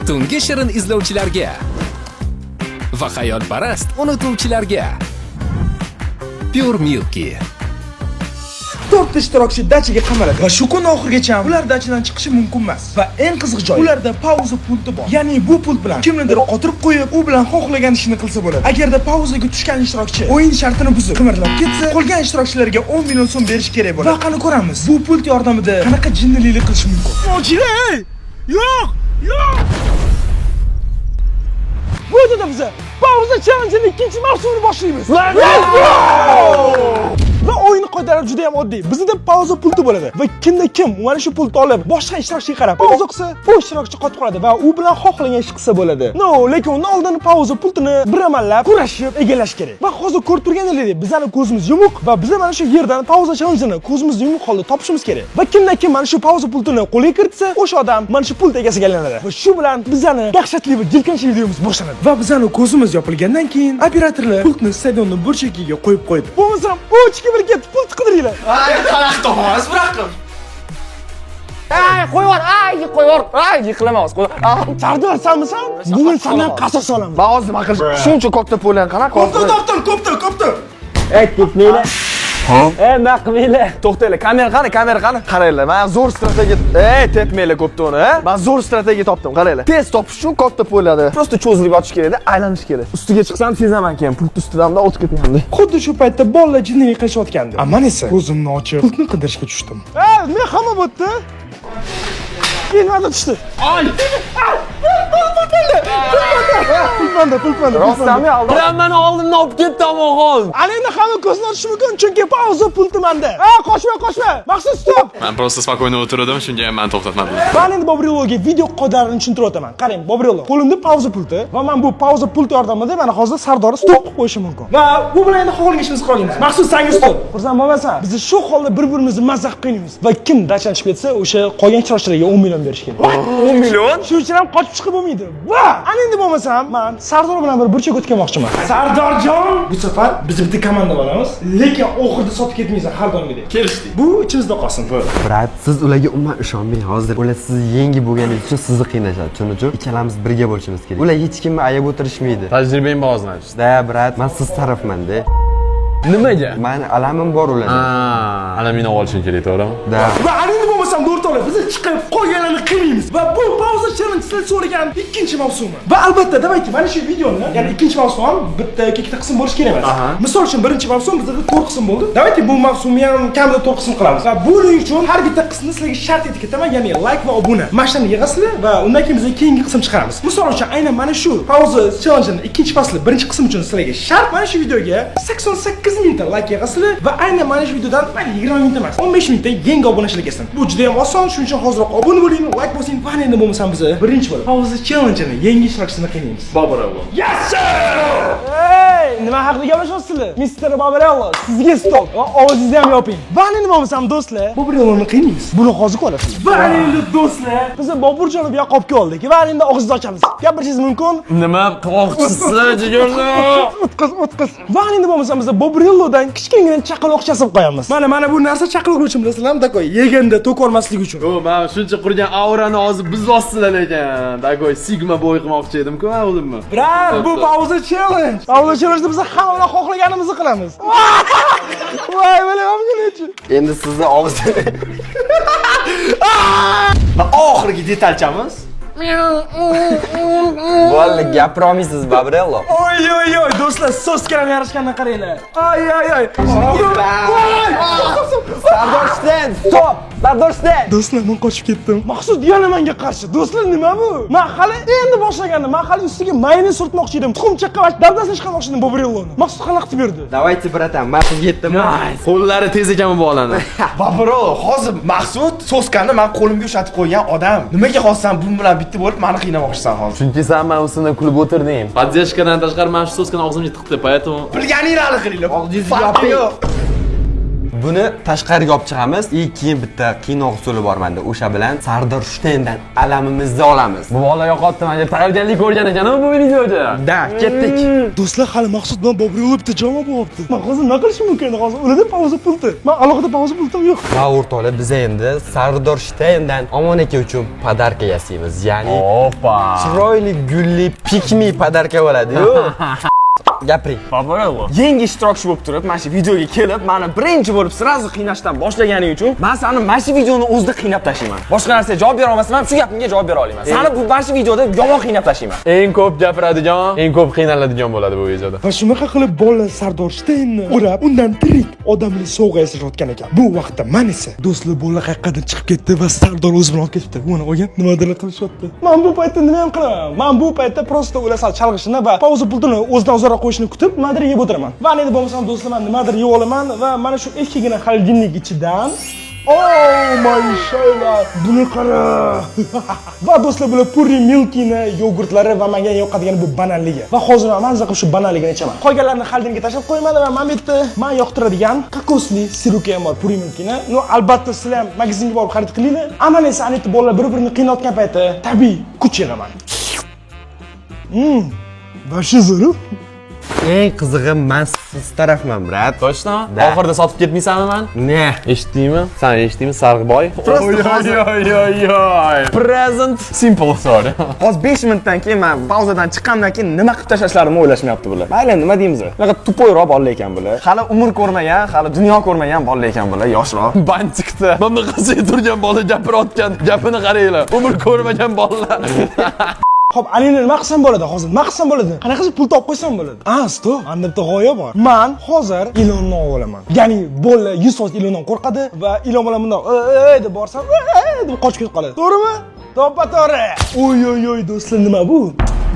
tungi shirin izlovchilarga va xayolparast unutuvchilarga Pure Milky. 4 ishtirokchi dachaga qamaladi va shu kun oxirigacha ular dachadan chiqishi mumkin emas. Va eng qiziq joyi, ularda pauza pulti bor. Ya'ni bu pult bilan kimnidir qotirib qo'yib, u bilan xohlagan ishini qilsa bo'ladi. Agarda pauzaga tushgan ishtirokchi o'yin shartini buzib qimirlab ketsa, qolgan ishtirokchilarga 10 million so'm berish kerak bo'ladi. Va qani ko'ramiz, bu pult yordamida qanaqa jinnililik qilish mumkin. Mo'jilay! Yo'q! Yo'q! Bu yerda biz pauza challenge'ning ikkinchi mavsumini boshlaymiz. Let's go! Va o'yin qoidalari juda ham oddiy. Bizda pauza pulti bo'ladi va kimda kim mana shu pultni olib boshqa ishtirokchiga qarab pauza qilsa, bu ishtirokchi qotib qoladi va u bilan xohlagan ish qilsa bo'ladi. Lekin undan oldin pauza pultini bir amallab kurashib egallash kerak. Va hozir ko'rib turganingizdek, bizning ko'zimiz yumuq va biz mana shu yerdan pauza challenge'ini ko'zimiz yumuq holda topishimiz kerak. Va kimda kim mana shu pauza pultini qo'lga kiritsa, o'sha odam mana shu pult egasiga aylanadi. Va shu bilan bizning dahshatli bir jirkanch videomiz boshlanadi. Va bizning ko'zimiz yopilgandan keyin operatorlar pultni stadionning burchagiga qo'yib qo'ydi. Bo'lmasa, o'chki ketib pult qidiringlar. Qanaqa topamiz buyoqqa? Qo'yvor, qo'yvor. Yiqilamiz, qo'yvor. Chardivarsanmisan? Bugun sendan qasos olaman. Men hozir nima qilish? Shuncha katta pullarni qanaqa Koptir. ketmaylar. Maqmiylar. To'xtanglar, kamera qani? Qaranglar, men zo'r strategiya. Tepmaylar koptoni, Men zo'r strategiya topdim, qaranglar. Tez topish uchun katta pullarni. Prosta cho'zilib otish kerak-da, aylanish kerak. Ustiga chiqsam sezaman keyin, pult ustidamda o'tib ketmayapti. Xuddi shu paytda bolalar jinnilik qilishayotgandi. Men esa ko'zimni ochib, pultni qidirishga tushdim. Men hamma bo'tdi. Kelmadi tushdi. Pul. Rostami oldi. Biramani oldimdan olib ketdim o'g'il. Endi hamma ko'zni ochishi mumkin, chunki pauza pulti menda. Qochma. Maqsad stop. Men prosta spokойно o'tirdim, shunga ham men to'xtatmadim. Men endi Bobrilloga video qoidalarini tushuntirib o'taman. Qarang, Bobrillo, qo'limda pauza pulti va men bu pauza pulti yordamida mana hozir Sardorni stop qilib qo'yishim mumkin. Va bu bilan endi xohlagan ishimizni qilaymiz. Maqsad sangiz stop. Xursand bo'lmasan, biz shu holda bir-birimizni mazza qilib qiynaymiz. Va kim dachan chiqib ketsa, o'sha qolgan chiroqchilarga 10 million berish kerak. 10 million? Shuning uchun ham qochib chiqib bo'lmaydi. Va endi bo'lmasam, men Sardor bilan bir burchak o'tkazmoqchiman. Sardorjon, bu safar biz bitta komanda bo'lamiz, lekin oxirida sotib ketmaysan har doimgidek. Kelishdik. Bu ichimizda qolsin. Brat, siz ularga umuman ishonmang. Hozir ular sizni yengib bo'lganingiz uchun sizni qiynashadi. Shuning uchun ikkalamiz birga bo'lishimiz kerak. Ular hech kimni ayab o'tirishmaydi. Tajribang bor значит. Da, brat, men siz tarafman-da. Nimaga? Men alamim bor ularga. Ana meni olishing kerak, to'g'rimi? Da. Va endi bo'lmasam o'rtoqlar, biz chiqib qolganlarni qilmaymiz. Va bu pauza challenge sizlar so'ragan ikkinchi mavsumi. Va albatta, davayki, mana shu videoni, ya'ni ikkinchi mavsum ham bitta yoki ikkita qism bo'lishi kerak emas. Misol uchun birinchi mavsum bizda 4 qism bo'ldi. Davayki, bu mavsumni ham kamida 4 qism qilamiz. Va buning uchun har bitta qismni sizlarga shart etib ketaman, ya'ni like va obuna. Mana shuni yig'asizlar va undan keyin biz keyingi qism chiqaramiz. Misol uchun aynan mana shu pauza challengening ikkinchi fasli birinchi qism uchun sizlarga shart mana shu videoga 88 mingta like yig'asizlar va aynan mana shu videodan 20 mingta emas, 15 mingta yangi obunachilar kelsin. Bu juda ham oson, shuning uchun hozirroq obuna bo'ling, like bosing. Va endi bo'lmasam biz birinchi bo'lib pauza challengening yangi ishtirokchisini qiynaymiz. Boborello. Yes sir! Nima haqida gaplashasizlar? Mr. Boborello, sizga stop. Va ovozingizni ham yoping. Va endi bo'lmasam do'stlar, Boborelloni qiynaymiz. Buni hozir ko'rasiz. Va endi do'stlar, biz Boburjonov Yaqobga oldik. Va endi og'zingizni ochamiz. Gapirishingiz mumkin? Nima qilmoqchisiz, jigarni? O'tqiz. Va endi bo'lmasam biz Boborellodan kichkina chaqaloqcha olib qo'yamiz. Mana bu narsa chaqaloq uchun bilasizlarmi, takoy. Yeganda to'k olmaslik uchun. Men shuncha qurgan aurani hozir biz bosdilar ekan. Dagoy Sigma bo'y qilmoqchi edim-ku, o'zimmi? Brat, bu pauza challenge. Pauza challenge biz hamma xohlaganimizni qilamiz. Voy, bilamanchi. Endi sizni og'zini Va oxirgi detalchamiz. Bo'ldi, gapira olmaysiz, Boborello. Oy, do'stlar, so'zkaram yarashgandan qaranglar. Ay. Sardor stand, stop. Sardor stand. Do'stlar, men qochib ketdim. Maqsud yana menga qarshi. Do'stlar, nima bu? Men hali endi boshlagandim. Men hali ustiga mayonez surtmoqchi edim. Tuxum chaqqavash dabdasini chiqarmoqchi edim Boborelloni. Maqsud qanaqa qilib berdi? Davaychi, bratam, men sizga yetdim. Qo'llari tez ekan bu bolani. Boborello, hozir Maqsud soskani men qo'limga ushatib qo'ygan odam. Nimaga hozsan bu bilan bitta bo'lib meni qiynamoqchisan hozir? Chunki sen men ustidan kulib o'tirding. Podдержкаdan tashqari men shu soskani og'zimga tiqdi, поэтому bilganinglarni qilinglar. Og'zingizni yoping. Buni tashqariga olib chiqamiz. Keyin bitta qiynoq usuli bor menda. O'sha bilan Sardor Shtayndan alamimizni olamiz. Bu bola yo'qotdi, menga tayyorgarlik ko'rgan ekan bu videoda. Da, ketdik. Do'stlar, hali Maqsud bilan Boburga bitta javob bo'lyapti. Men hozir nima qilishim mumkin? Hozir ularda pauza pulti. Men alohida pauza pultim yo'q. Va o'rtoqlar, biz endi Sardor Shtayndan omon aka uchun podarka yasaymiz. Ya'ni Opa. chiroyli gulli pikmi podarka bo'ladi-yu. Gapiring. Yangi ishtirokchi bo'lib turib, mana shu videoga kelib, meni birinchi bo'lib sirazu qiynashdan boshlaganing uchun men seni mana shu videoni o'zida qiynab tashlayman. Boshqa narsaga javob bera olmasam ham shu gapimga javob bera olaman. Seni bu mana shu videoda yomon qiynab tashlayman. Eng ko'p gapiradigan, eng ko'p qiynaladigan bo'ladi bu videoda. Va shunaqa qilib bolalar Sardor Shtaynni urab, undan tirik odamli sovg'a yasashayotgan ekan. Bu vaqtda men esa do'stlar bolalar haqiqatan chiqib ketdi va Sardor o'zi bilan olib ketibdi. Buni olgan nimadir qilishyapti. Men bu paytda nima ham qilaman? Men bu paytda prosta o'lasal chalg'ishini va pauza pultini o'zidan uzoqroq qo'yishni kutib, nimadir yeb o'tiraman. Va endi bo'lmasam do'stlar, men nimadir yeb olaman va mana shu ikkigina xolodilnik ichidan maşallah, buni qara. Va do'stlar, bular Puri Milkini yogurtlari va menga yoqadigan bu bananligi. Va hozir men mazza qilib shu bananligini ichaman. Qolganlarini xolodilnikka tashlab qo'yman va men bitta men yoqtiradigan kokosli sirupga ham bor Puri Milkini. No, albatta sizlar ham magazinga borib xarid qilinglar. Aman esa anita bolalar bir-birini qiynayotgan paytda tabiiy kuch yig'aman. Bashi zo'r. Eng qizig'i men siz tarafman, brat. Точно? Oxirida sotib ketmaysanmi men? Ne? Eshitdingmi? Sen eshitdingmi, Sarg'boy? Oy. Present simple story. Hozir 5 minutdan keyin men pauzadan chiqqandan keyin nima qilib tashlashlarimni o'ylashmayapti bular. Mayli, nima deymiz? Bunaqa tupoyroq bolalar ekan bular. Hali umr ko'rmagan, hali dunyo ko'rmagan bolalar ekan bular, yoshroq. Bantikda mana qasiga turgan bola gapirayotgan gapini qaranglar. Umr ko'rmagan bolalar. Xo'p, Alina nima qilsam bo'ladi hozir? Nima qilsam bo'ladi? Qanaqasi pul topib qo'ysam bo'ladi? Stop. Menda bitta g'oya bor. Men hozir ilonni olaman. Ya'ni bola 100% ilondan qo'rqadi va ilon bilan bundoq deb borsam, deb qochib ketib qoladi. To'g'rimi? To'g'ri. Oy, do'stlar, nima bu?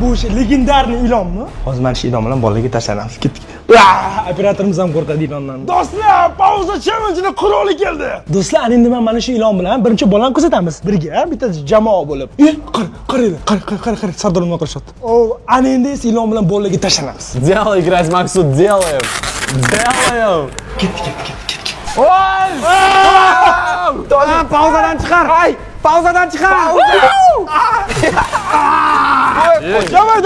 Bu o'sha legendarniy ilonmi? Hozir mana shu ilon bilan bolalarga tashlanamiz. Ketdik. Operatorimiz ham qo'rqadi ilondan. Do'stlar, pauza challenge-ni quroli keldi. Do'stlar, endi mana shu ilon bilan birinchi bolani kuzatamiz. Birga, bitta jamoa bo'lib. Qara, Sardor nima qilishyapti? Ana endi esa ilon bilan bolalarga tashlanamiz. Делай, играть, Максут, делаем. Ketdik. Voy! Pauzadan chiqar. Pauzadan chiqar.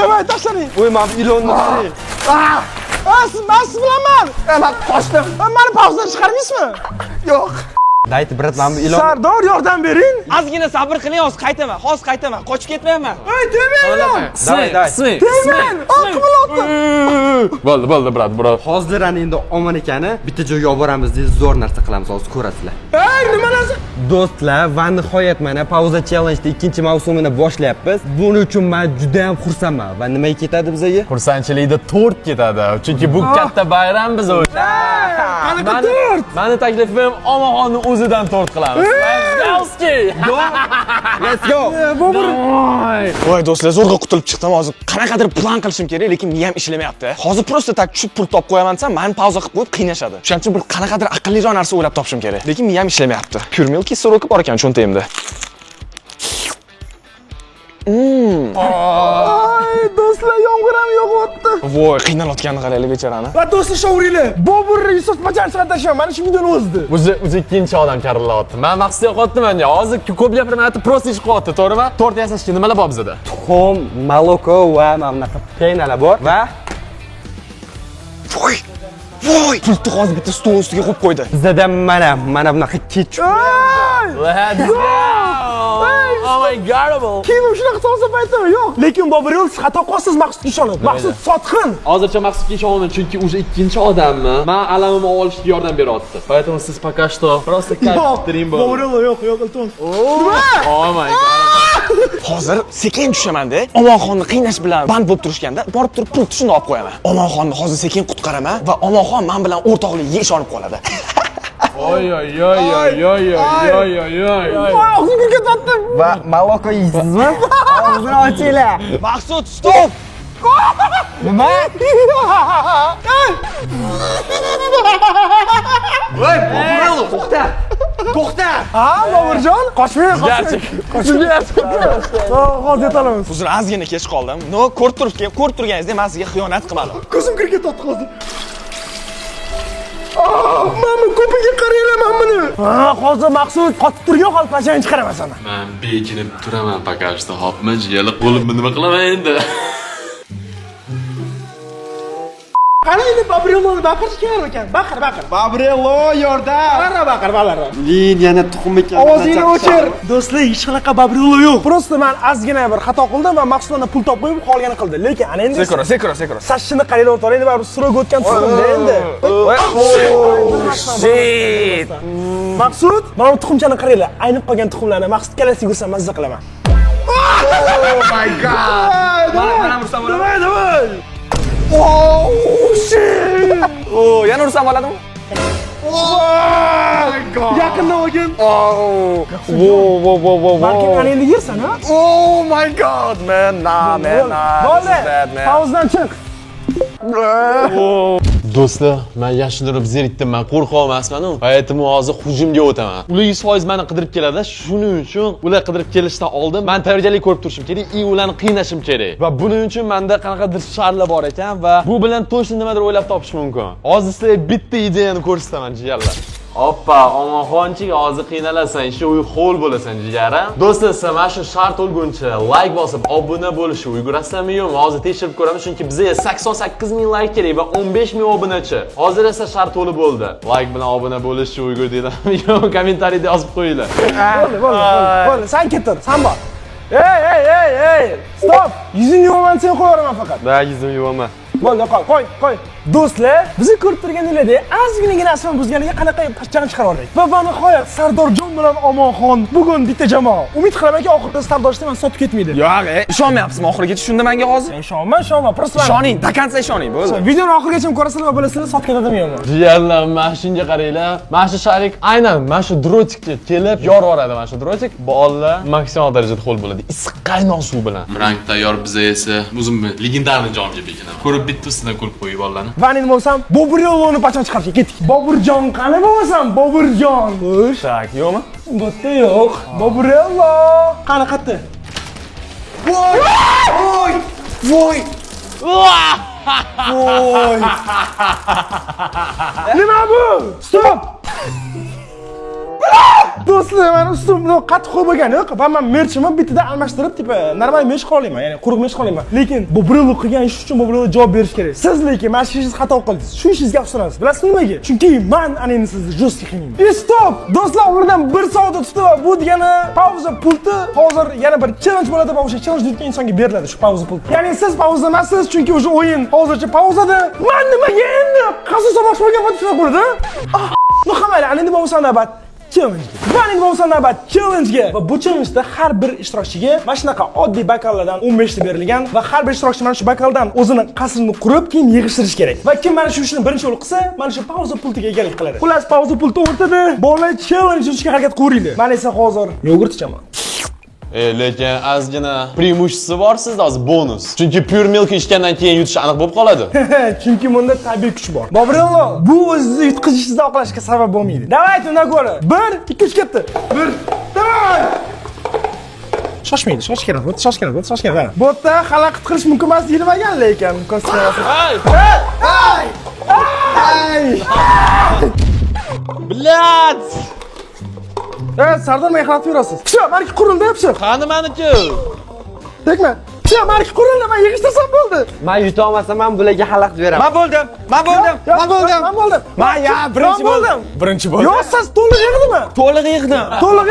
Davay, tashlaning. Voy, men ilonni qarang. Siz bilaman. Men qochdim. Meni pauzadan chiqarmaysizmi? Yo'q. Dayt, brat, men bu ilon. Sardor, yordam bering. Ozgina sabr qiling, hozir qaytaman. Qochib ketmayman. Smey. Bo'ldi, brat. Hozir ana endi omon ekani bitta joyga olib boramiz deysiz, zo'r narsa qilamiz, hozir ko'rasizlar. Nima narsa? Do'stlar, va nihoyat mana pauza challenge ikkinchi mavsumini boshlayapmiz. Buning uchun men juda ham xursandman. Va nimaga ketadi bizga? Xursandchilikda tort ketadi. Chunki bu katta bayram biz uchun. Qanaqa tort? Meni taklifim Omonxonni o'zidan tort qilamiz. Let's go. Voy do'stlar, zo'rg'a qutulib chiqdim. Hozir qanaqadir plan qilishim kerak, lekin miyam ishlamayapti. Hozir prosta tak tushib pul topib qo'yaman desam, meni pauza qilib qo'yib qiynashadi. Shuning uchun bir qanaqadir aqlliroq narsa o'ylab topishim kerak. Lekin miyam ishlamayapti. Pure Milk siropi bor ekan cho'ntagimda. Do'stlar, yomg'ir ham yog'yapti. Voy, qiynalayotganini qaraylik bechorani. Va do'stlar, shovringlar. Boburni Yusuf Machar chiqartasham. Mana shu videoni o'zida. O'zi ikkinchi odam karilyapti. Men maqsad yo'qotdim menga. Hozir ko'p gapirmayapti, prosta ish qilyapti, to'g'rimi? Tort yasashga nimalar bor bizda? Tuxum, moloko va mana bunaqa peynalar bor va Voy, pultni hozir bitta stol ustiga qo'yib qo'ydi. bizda mana bunaqa ketchup. Let's go. Oh my god. Kim shunaqa solsa paytimi? Yo'q. Lekin Bobur yo'l siz xato qilsiz, Maqsudga ishonib. Maqsud sotqin. Hozircha Maqsudga ishonaman, chunki o'sha ikkinchi odamni men alamimni olishga yordam beryapti. Поэтому siz пока что просто kayftiring bo'ldi. Bobur yo'q, iltimos. Oh my god. Hozir sekin tushaman-da. Omonxonni qiynash bilan band bo'lib turishganda, borib turib pultni shunday olib qo'yaman. Omonxonni hozir sekin qutqaraman va Omonxon men bilan o'rtoqligiga ishonib qoladi. Oy. Og'zimga ketyapti. Va moloko yeysizmi? Og'zini ochinglar. Maqsud, stop! Nima? Voy, to'xta. Boburjon, qochmang. Hozir yetolamiz. Hozir ozgina kech qoldim. No, ko'rib turganingizdek men sizga xiyonat qilmadim. Ko'zim kirib ketyapti hozir. Mana ko'piga qaraylar mana buni. Ha, hozir Maqsud qotib turgan hol pachani chiqaraman sana. Men bekinib turaman pakashda. Hopmi, jiyalı qo'limni nima qilaman endi? Qarayli, Babreloni baqirish kerak ekan. Baqir. Babrello yordam. Qarra baqir, balar. Lin yana tuxum ekan. Ovozingni o'chir. Do'stlar, hech qanaqa Babrello yo'q. Prosta men ozgina bir xato qildim va Maqsuddan pul topib qo'yib qolganini qildi. Lekin ana endi Sekro. sashini qaraylar o'tiraydi, baribir suroga o'tgan tuxumda endi. Shit. Maqsud, mana bu tuxumchani qaraylar. Aynib qolgan tuxumlarni Maqsud kalasiga ursam mazza qilaman. Oh my god. Mana ursam bo'ladimi? Davay. Oh, shit. Oh, yana ursam bo'ladimi? Yaqindan olgin. Whoa. Balki ana endi yersan, ha? Oh my god, man. Nah, man. Bo'ldi. Pauzdan chiq. Do'stlar, men yashindirib zerikdim, men qo'rqa olmasman-ku. Hayotim hozir hujumga o'taman. Ular 100% meni qidirib keladi. Shuning uchun ular qidirib kelishdan oldin men tayyorgarlik ko'rib turishim kerak, ularni qiynashim kerak. Va buning uchun menda qanaqadir sharlar bor ekan va bu bilan to'shni nimadir o'ylab topish mumkin. Hozir sizlarga bitta ideyani ko'rsataman, jigarlar. Hoppa, omonxonchik, hozir qiynalasan, ishi uy ho'l bo'lasan, jigarim. Do'stlar, siz mana shu shart o'lguncha like bosib, obuna bo'lishni ulgurasizmi yo'qmi? Hozir tekshirib ko'ramiz, chunki bizga 88 ming like kerak va 15 ming obunachi. Hozir esa shart to'lib bo'ldi. Like bilan obuna bo'lishni ulgurdinglarmi yo'qmi? Kommentariyada yozib qo'yinglar. Bo'ldi. Sen ketir, sen bor. Ey! Stop! Yuzingni yuvaman, sen qo'yaman faqat. Da, yuzimni yuvaman. Bo'ldi, qo'y. Do'stlar, bizni ko'rib turganinglarda ozginagina asman buzganiga qanaqa pachchani chiqardik. Va nihoyat Sardorjon bilan Omonxon bugun bitta jamoa. Umid qilamanki, oxirida Sardorjon men sotib ketmaydi. Yo'q, ishonmayapsizmi oxirigacha shunda menga hozir? Ishonma, prosta. Ishoning, до конца ishoning, bo'ldi. Videoni oxirigacha ko'rasizlar va bilasizlar sotib ketadimi yo'qmi? Jigarlar, mana shunga qaranglar. Mana shu sharik aynan mana shu drotikka kelib yorvoradi. Mana shu drotik bolalar maksimal darajada ho'l bo'ladi. Issiq qaynoq suv bilan. Rang tayyor, biza esa o'zimni legendarniy jomga bekinaman. Ko'rib bitta ustidan ko'rib qo'yib olani. Va men bo'lsam, Boburyolni pachon chiqarishga ketdik. Boburjon qani bo'lsam, Boburjon. Xo'sh, Tak, yo'qmi? bu yerda yo'q. Boburyollo. Qani qayerda? Voy! Nima bu? Stop! Do'stlar, men ustimda qattiq qo'yib bo'lgani yo'q. Va men merchimni bitada almashtirib, tipa, normal merch qolayman, ya'ni quruq merch qolayman. Lekin bu Boburyo qilgan ish uchun Boburyo javob berish kerak. Siz lekin mana shu ishingiz xato qildingiz. Shu ishingizga afsuslanasiz. Bilasizmi nimaga? Chunki men ana endi sizni jo'stga qiynayman. Stop! Do'stlar, o'rnidan 1 soat o'tdi va bu degani pauza pulti hozir yana bir challenge bo'ladi va o'sha challenge deyotgan insonga beriladi shu pauza pulti. Ya'ni siz pauzada emassiz, chunki o'sha o'yin hozircha pauzada. Men nimaga endi qasos olmoqchi bo'lgan bo'lsa bo'ladi? Muhammadlar, ana endi bo'lsa navbat challenge. Buning bo'lsa navbat challenge-ga. Va bu challenge-da har bir ishtirokchiga mana shunaqa oddiy bakallardan 15 ta berilgan va har bir ishtirokchi mana shu bakaldan o'zini qasrini qurib, keyin yig'ishtirish kerak. Va kim mana shu ishni birinchi bo'lib qilsa, mana shu pauza pultiga egalik qiladi. Xullas, pauza pulti o'rtada bolalar challenge o'tishga harakat qilaveringlar. Men esa hozir yogurt ichaman. Lekin ozgina preimущество bor sizda, hozir bonus. Chunki Pure Milk ichgandan keyin yutish aniq bo'lib qoladi. Chunki bunda tabiiy kuch bor. Boburello, bu o'zingizni yutqizishingizni oqlashga sabab bo'lmaydi. Давайте undan ko'ra. 1, 2, 3 ketdi. 1. Давай! Shoshmaydi, shoshkerak. Bu yerda xalaqit qilish mumkin emas deyilmagan, lekin konstitutsiya. Blat! Sardor, men xalaqit berasiz. Shu, meniki qurildi, shu. Qani meniki? Tegma. Shu, meniki qurildi, men yig'ishtirsam bo'ldi. Men yuta olmasam ham bularga xalaqit beraman. Men bo'ldim. Men birinchi bo'ldim. Yo'q, siz to'liq yig'dimi? To'liq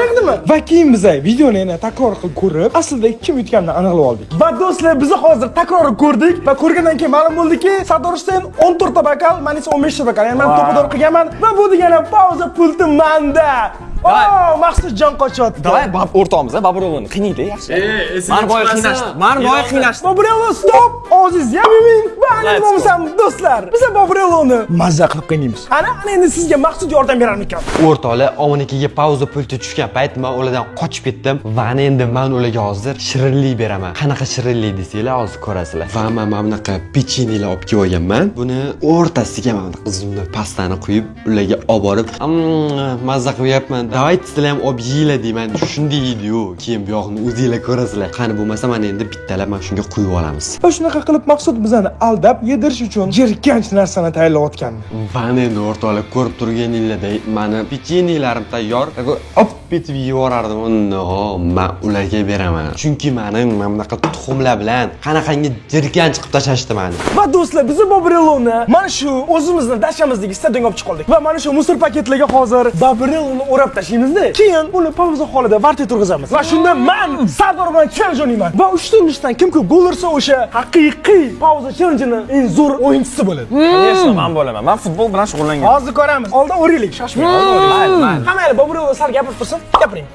yig'dimi? Va keyin biz videoni yana takror qilib ko'rib, aslida kim yutganini aniqlab oldik. Va do'stlar, biz hozir takror ko'rdik va ko'rgandan keyin ma'lum bo'ldiki, Sardorishdan 14 ta bakal, men esa 15 ta bakal. Ya'ni men to'pidor qilganman va bu degani pauza pulti menda. Maqsudjon qochyapti. Davay, o'rtog'imiz, Baburyolni qiynaydi, yaxshi. Meni boya qiynashdi. Boburyollo, stop! Oziz yamiming. Va ana bo'lmasam do'stlar, biz Boburyolni mazza qilib qiynaymiz. Ana endi sizga Maqsud yordam berarmikan? O'rtoqlar, omnikiga pauza pulti tushgan payt men ulardan qochib ketdim va endi men ularga hozir shirinlik beraman. Qanaqa shirinlik desanglar, hozir ko'rasizlar. Va men mana bunaqa pechenyelar olib kelib olganman. Buni o'rtasiga mana bunaqa zumni pastani quyib, ularga olib borib, mazza qilyapman. Davay sizlar ham olib yeylar deyman. Shunday yeydi-yu. Keyin bu yoqni o'zingizlar ko'rasizlar. Qani bo'lmasa mana endi bittalab mana shunga quyib olamiz. Va shunaqa qilib maqsud bizani aldab yedirish uchun jirkanch narsani tayyorlayotgan. Mana endi o'rtoqlar ko'rib turganinglardek, mani pecheniyelarim tayyor. Hop bitib yuborardim uni. Men ularga beraman. Chunki meni mana bunaqa tuxumlar bilan qanaqangi jirkanch qilib tashashdi meni. Va do'stlar, biz Babriloni mana shu o'zimizning dashamizdagi stadionga olib chiqib qoldik. Va mana shu musor paketlarga hozir Babriloni o'rab tashlaymiz-da. Keyin uni pauza holida vartga turg'izamiz. Va shunda men Sardor bilan challenge o'ynayman. Va 3 turinishdan kim ko'p gol ursa o'sha haqiqiy pauza challenge'ning eng zo'r o'yinchisi bo'ladi. Конечно, men bo'laman. Men futbol bilan shug'ullangan. Hozir ko'ramiz. Oldin o'raylik, shoshmang. Hamma Babrilon sal gapirib tursin, gapiring.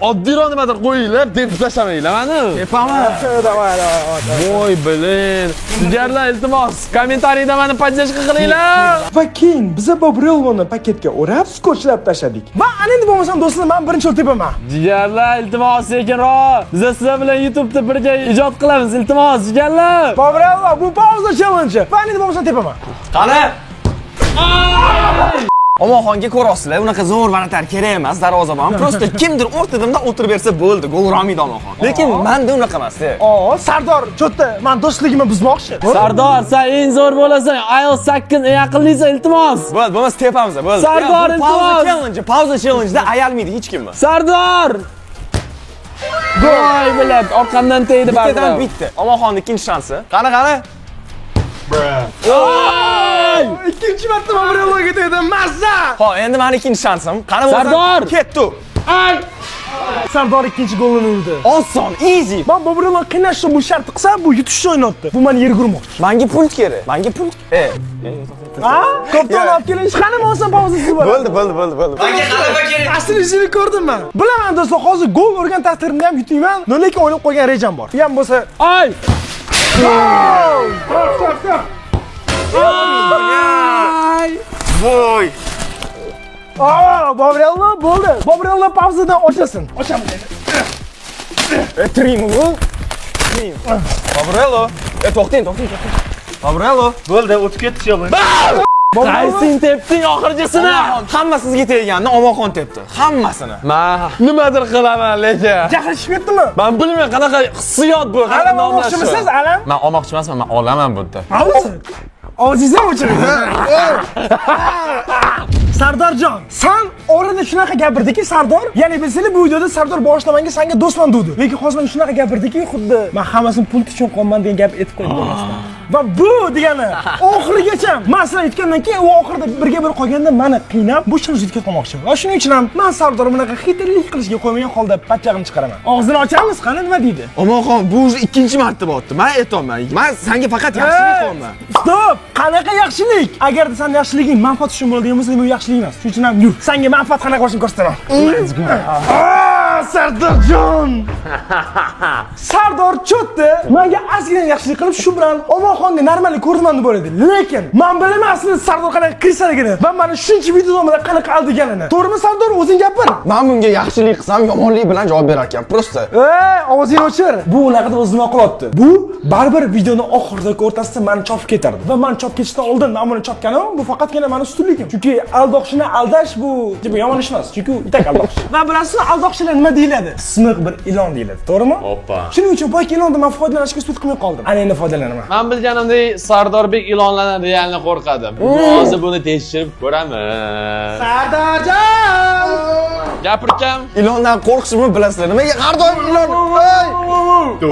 Oddiyroq nimadir qo'yinglar, deb tashlamanglar meni. Davay, davay. Voy, bilin. Sizlarga iltimos, kommentariyda meni podдержка qilinglar. Va keyin biz Babriloni paketga o'rab, skotchlab tashladik. Va ana endi bo'lmasam do'stlar, men birinchi o'tib tepaman. Jigarlar, iltimos, sekinroq. Biz sizlar bilan YouTube'da bir joy ijod qilamiz, iltimos, jigarlar. Babrilon, bu pauza challenge. Va endi bo'lmasam tepaman. Qani? Omonxonga ko'rasizlar, unaqa zo'r vanatar kerak emas, darvozabon. Prosta kimdir o'rtadimda o'tirib bersa bo'ldi, gol urolmaydi Omonxon. Lekin menda unaqa emas-da. Sardor, cho'tta, men do'stligimni buzmoqchi. Sardor, sen eng zo'r bo'lasan. Ayol sakkin eng aqllisi, iltimos. Bo'ldi, bo'lmasa tepamiz, bo'ldi. Sardor, iltimos. Pauza challenge-da ayalmaydi hech kim. Sardor! Voy, bilat, orqamdan tegdi baribir. Bittadan bitta. Omonxonning ikkinchi shansi. Qani? Ikkinchi marta Babrilonga tegdi, mazza! Xo'p, endi meni ikkinchi shansim. Qani bo'lsa? Sardor! Ketdi. Sardor ikkinchi golini urdi. Oson, easy. Men Babrilon qiynashni bu shart qilsa, bu yutishni o'ynatdi. Bu meni yerga urmoqchi. Menga pult kerak. Menga pult. Ko'pdan olib kelish qani bo'lsa pauzasi bor. Bo'ldi. Menga g'alaba kerak. Aslini ko'rdim men. Bilaman do'stlar, hozir gol urgan taqdirimda ham yutayman. Lekin o'ylab qo'ygan rejam bor. Bu ham bo'lsa, Ay! Voy. Babrilon bo'ldi. Babrilon pauzadan ochasin. Ochaman endi. Trim bu. Babrello. To'xting. Babrello. Bo'ldi, o'tib ketdi challenge. Qaysing tepding oxirgisini? Hamma sizga tegganini Omonxon tepdi. Hammasini. Men nimadir qilaman, lekin. Jahl chiqib ketdimi? Men bilmayman qanaqa hissiyot bu. Alam olmoqchimisiz, alam? Men olmoqchi emasman, men olaman bu yerda. Ovozingizdan o'chiring. Sardorjon, sen orada shunaqa gapirdiki, Sardor, ya'ni biz seni bu videoda Sardor boshlamanga senga do'stman dedi. Lekin hozir men shunaqa gapirdiki, xuddi men hammasini pul uchun qolman degan gap aytib qo'ydim bo'lmasdan. Va bu degani oxirigacha men sizlar aytgandan keyin u oxirida birga bir qolganda meni qiynab, bu ishni yutib ketmoqchi. Va shuning uchun ham men Sardor bunaqa xitrlik qilishga qo'ymagan holda patchag'ini chiqaraman. Og'zini ochamiz, qani nima deydi? Omonxon, bu ikkinchi marta bo'pti. Men aytolman. Men senga faqat yaxshilik qilaman. Stop! Qanaqa yaxshilik? Agarda sen yaxshiliging manfaat uchun bo'ladigan bo'lsa, bu yaxshilik emas. Shuning uchun ham yur. Senga manfaat qanaqa bo'lishini ko'rsataman. Sardorjon! Sardor cho'tdi. Menga ozgina yaxshilik qilib, shu bilan Omonxonga normallik ko'rdim deb bo'ladi. Lekin men bilaman aslida Sardor qanaqa qilsaligini va meni shuncha video davomida qanaqa aldiganini. To'g'rimi Sardor, o'zing gapir. Men bunga yaxshilik qilsam, yomonlik bilan javob berar ekan. Prosta. Ovozingni o'chir. Bu unaqada o'zini oqilyapti. Bu baribir videoning oxiridagi o'rtasida meni chopib ketardi. Va men chopib ketishdan oldin men buni chopganim, bu faqatgina meni ustunligim. Chunki aldoqchini aldash bu yomon ish emas. Chunki u itak aldoqchi. Va bilasizmi, aldoqchilar nima deyiladi? Simiq bir ilon deyiladi, to'g'rimi? Hoppa. Shuning uchun boyki ilondan men foydalanishga usul qilmay qoldim. Ana endi foydalanaman. Men bilganimdek Sardorbek ilonlanadiganini qo'rqadim. Hozir buni tekshirib ko'ramiz. Sardorjon! Gapirkam. Ilondan qo'rqishimni bilasizlar. Nimaga har doim ilon?